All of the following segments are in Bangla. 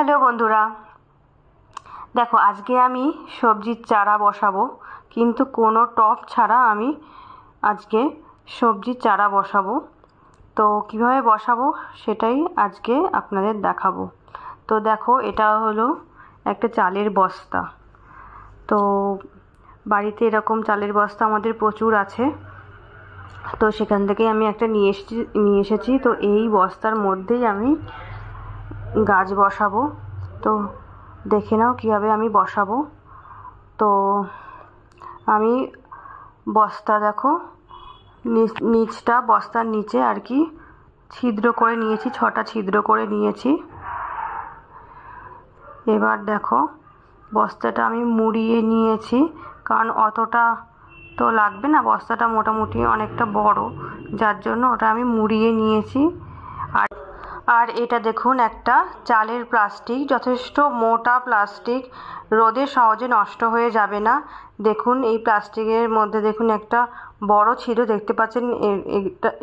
হ্যালো বন্ধুরা, দেখো আজকে আমি সবজির চারা বসাবো, কিন্তু কোনো টব ছাড়া আমি আজকে সবজির চারা বসাবো। তো কিভাবে বসাবো সেটাই আজকে আপনাদের দেখাবো। তো দেখো, এটা হলো একটা চালের বস্তা। তো বাড়িতে এরকম চালের বস্তা আমাদের প্রচুর আছে, তো সেখান থেকেই আমি একটা নিয়ে এসেছি। তো এই বস্তার মধ্যেই আমি গাছ বসাবো। তো দেখে নাও কীভাবে আমি বসাবো। তো আমি বস্তা দেখো, নিচটা বস্তার নিচে আর কি ছিদ্র করে নিয়েছি, 6টা ছিদ্র করে নিয়েছি। এবার দেখো বস্তাটা আমি মুড়িয়ে নিয়েছি, কারণ অতটা তো লাগবে না, বস্তাটা মোটামুটি অনেকটা বড়, যার জন্য ওটা আমি মুড়িয়ে নিয়েছি। আর এটা দেখুন একটা চালের প্লাস্টিক, যথেষ্ট মোটা প্লাস্টিক, রোদে সহজে নষ্ট হয়ে যাবে না। দেখুন এই প্লাস্টিকের মধ্যে দেখুন একটা বড় ছিদ্র দেখতে পাচ্ছেন,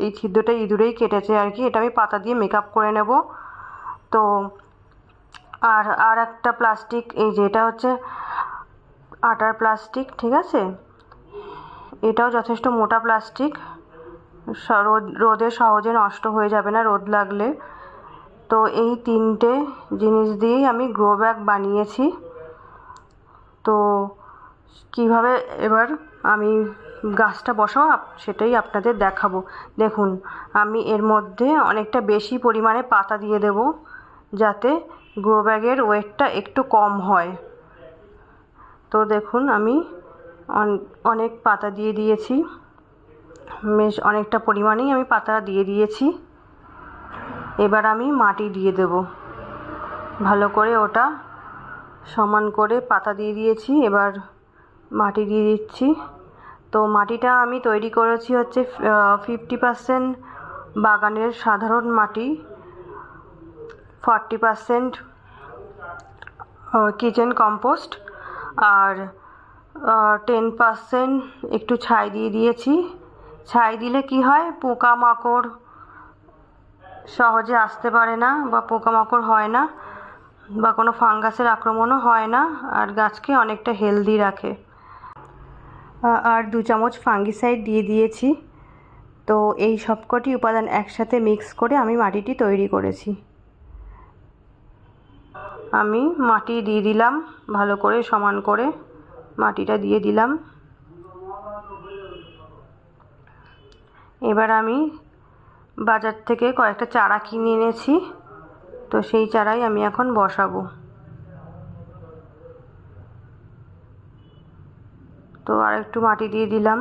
এই ছিদ্রটা ইঁদুরেই কেটেছে আর কি। এটা আমি পাতা দিয়ে মেকআপ করে নেব। তো আর একটা প্লাস্টিক, এই যে এটা হচ্ছে আটার প্লাস্টিক, ঠিক আছে, এটাও যথেষ্ট মোটা প্লাস্টিক, রোদে সহজে নষ্ট হয়ে যাবে না রোদ লাগলে। তো এই 3টে জিনিস দিয়েই আমি গ্রো ব্যাগ বানিয়েছি। তো কিভাবে এবার আমি গাছটা বসাবো সেটাই আপনাদের দেখাবো। দেখুন আমি এর মধ্যে অনেকটা বেশি পরিমাণে পাতা দিয়ে দেব, যাতে গ্রো ব্যাগের ওয়েটটা একটু কম হয়। তো দেখুন আমি অনেক পাতা দিয়ে দিয়েছি, বেশ অনেকটা পরিমাণেই আমি পাতা দিয়ে দিয়েছি। এবার আমি মাটি দিয়ে দেব ভালো করে, ওটা সমান করে পাতা দিয়ে দিয়েছি, এবার মাটি দিয়ে দিচ্ছি। তো মাটিটা আমি তৈরি করেছি হচ্ছে 50% বাগানের সাধারণ মাটি, 40% কিচেন কম্পোস্ট, আর 10% একটু ছাই দিয়ে দিয়েছি। ছাই দিলে কি হয়, পোকামাকড় সহজে আসতে পারে না, বা পোকামাকড় হয় না, বা কোনো ফাঙ্গাসের আক্রমণও হয় না, আর গাছকে অনেকটা হেলদি রাখে। আর 2 চামচ ফাঙ্গিসাইড দিয়ে দিয়েছি। তো এই সবকটি উপাদান একসাথে মিক্স করে আমি মাটিটি তৈরি করেছি। আমি মাটি দিয়ে দিলাম ভালো করে, সমান করে মাটিটা দিয়ে দিলাম। এবার আমি বাজার থেকে কয়েকটা চারা কিনে এনেছি, তো সেই চারাই আমি এখন বসাবো। তো আর একটু মাটি দিয়ে দিলাম।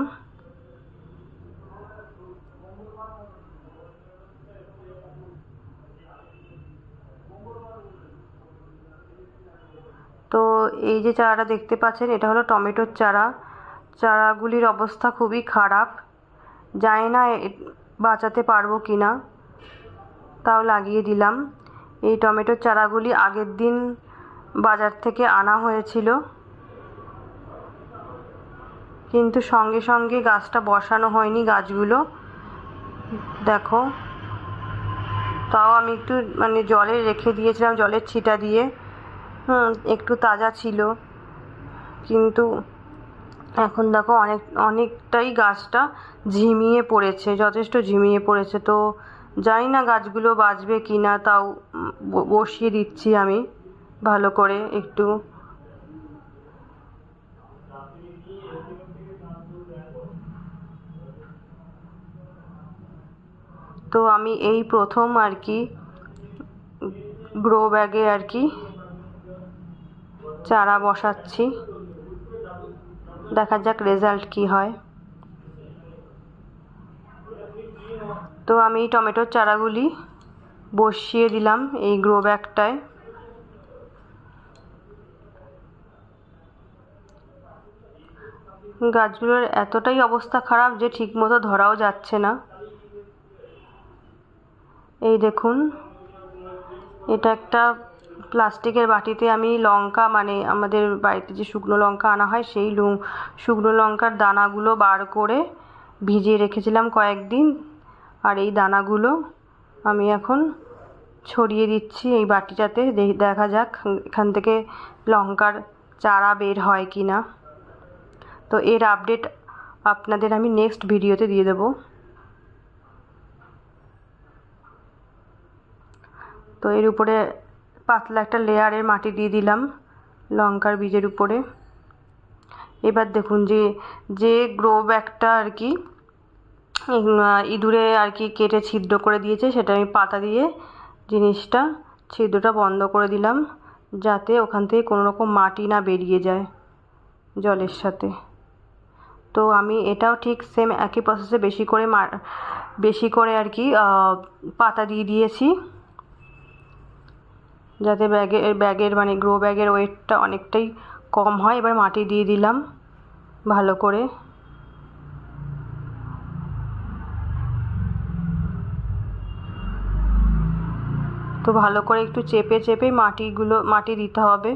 তো এই যে চারাটা দেখতে পাচ্ছেন, এটা হলো টমেটোর চারা। চারাগুলির অবস্থা খুবই খারাপ, জানি না বাঁচাতে পারবো কি না, তাও লাগিয়ে দিলাম। এই টমেটোর চারাগুলি আগের দিন বাজার থেকে আনা হয়েছিল, কিন্তু সঙ্গে সঙ্গে গাছটা বসানো হয়নি, গাছগুলো দেখো। তাও আমি একটু জলে রেখে দিয়েছিলাম, জলের ছিটা দিয়ে, একটু তাজা ছিল, কিন্তু এখন দেখো অনেকটাই গাছটা ঝিমিয়ে পড়েছে, যথেষ্ট ঝিমিয়ে পড়েছে। তো জানি না গাছগুলো বাঁচবে কি না, তাও বসিয়ে দিচ্ছি আমি ভালো করে একটু। তো আমি এই প্রথম আর কি গ্রো ব্যাগে আর কি চারা বসাচ্ছি, দেখা যাক রেজাল্ট কি হয়। তো আমি টমেটোর চারাগুলি বসিয়ে দিলাম এই গ্রো ব্যাগটায়। গাছগুলোর এতটাই অবস্থা খারাপ যে ঠিকমতো ধরাও যাচ্ছে না। এই দেখুন, এটা একটা প্লাস্টিকের বাটিতে আমি লঙ্কা, আমাদের বাড়িতে যে শুকনো লঙ্কা আনা হয়, সেই শুকনো লঙ্কার দানাগুলো বার করে ভিজিয়ে রেখেছিলাম কয়েকদিন, আর এই দানাগুলো আমি এখন ছড়িয়ে দিচ্ছি এই বাটিটাতে। দেখা যাক এখান থেকে লঙ্কার চারা বের হয় কি না। তো এর আপডেট আপনাদের আমি নেক্সট ভিডিওতে দিয়ে দেব। তো এর উপরে পাতলা একটা লেয়ারের মাটি দিয়ে দিলাম লঙ্কার বীজের উপরে। এবার দেখুন যে গ্রো ব্যাগটা আর কি ইঁদুরে আর কি কেটে ছিদ্র করে দিয়েছে, সেটা আমি পাতা দিয়ে জিনিসটা ছিদ্রটা বন্ধ করে দিলাম, যাতে ওখান থেকে কোনো রকম মাটি না বেরিয়ে যায় জলের সাথে। তো আমি এটাও ঠিক সেম একই প্রসেসে বেশি করে আর কি পাতা দিয়ে দিয়েছি, যাতে ব্যাগের মানে গ্রো ব্যাগের ওয়েটটা অনেকটাই কম হয়। এবার মাটি দিয়ে দিলাম ভালো করে। তো ভালো করে একটু চেপে চেপে মাটি দিতে হবে।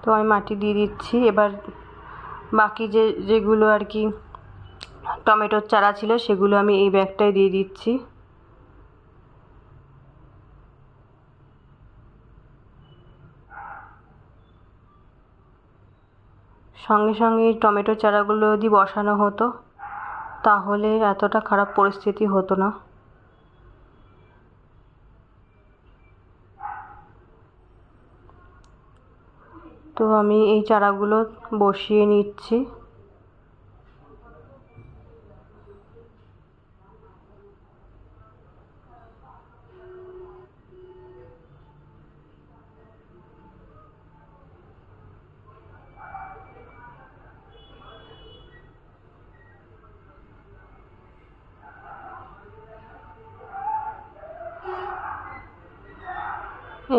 তো আমি মাটি দিয়ে দিচ্ছি। এবার বাকি যেগুলো আর কি টমেটোর চারা ছিল সেগুলো আমি এই ব্যাগটায় দিয়ে দিচ্ছি। সঙ্গে সঙ্গে টমেটোর চারাগুলো যদি বসানো হতো তাহলে এতটা খারাপ পরিস্থিতি হতো না। তো আমি এই চারাগুলো বসিয়ে নিচ্ছি।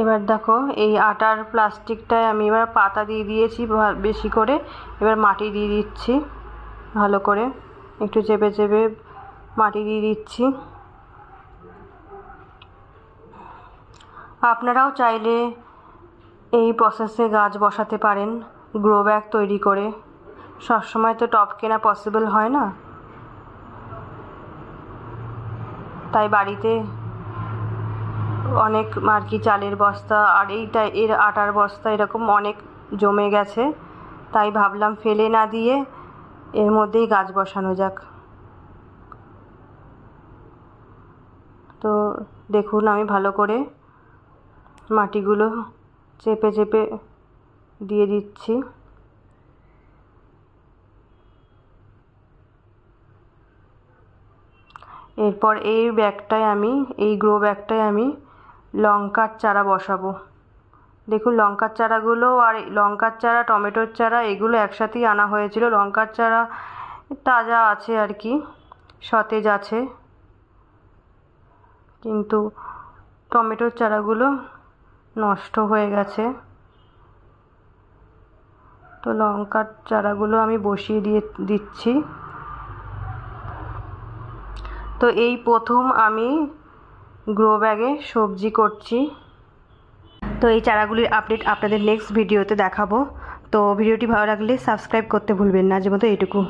এবার দেখো এই আটার প্লাস্টিকটায় আমি এবার পাতা দিয়ে দিয়েছি বেশি করে। এবার মাটি দিয়ে দিচ্ছি ভালো করে, একটু চেপে চেপে মাটি দিয়ে দিচ্ছি। আপনারাও চাইলে এই প্রসেসে গাছ বসাতে পারেন গ্রো ব্যাগ তৈরি করে। সবসময় তো টব কেনা পসিবল হয় না, তাই বাড়িতে অনেক আর কি চালের বস্তা আর এর আটার বস্তা এরকম অনেক জমে গেছে, তাই ভাবলাম ফেলে না দিয়ে এর মধ্যেই গাছ বসানো যাক। তো দেখুন আমি ভালো করে মাটিগুলো চেপে চেপে দিয়ে দিচ্ছি। এরপর এই গ্রো ব্যাগটায় আমি লঙ্কার চারা বসাবো। দেখুন লঙ্কার চারাগুলো আর লঙ্কার চারা টমেটোর চারা এগুলো একসাথেই আনা হয়েছিল। লঙ্কার চারা তাজা আছে আর কি, সতেজ আছে, কিন্তু টমেটোর চারাগুলো নষ্ট হয়ে গেছে। তো লঙ্কার চারাগুলো আমি বসিয়ে দিচ্ছি। তো এই প্রথম আমি গ্রো ব্যাগে সবজি করছি। তো এই চারাগুলির আপডেট আপনাদের নেক্সট ভিডিওতে দেখাবো। তো ভিডিওটি ভালো লাগলে সাবস্ক্রাইব করতে ভুলবেন না। আজকের মতো এইটুকু।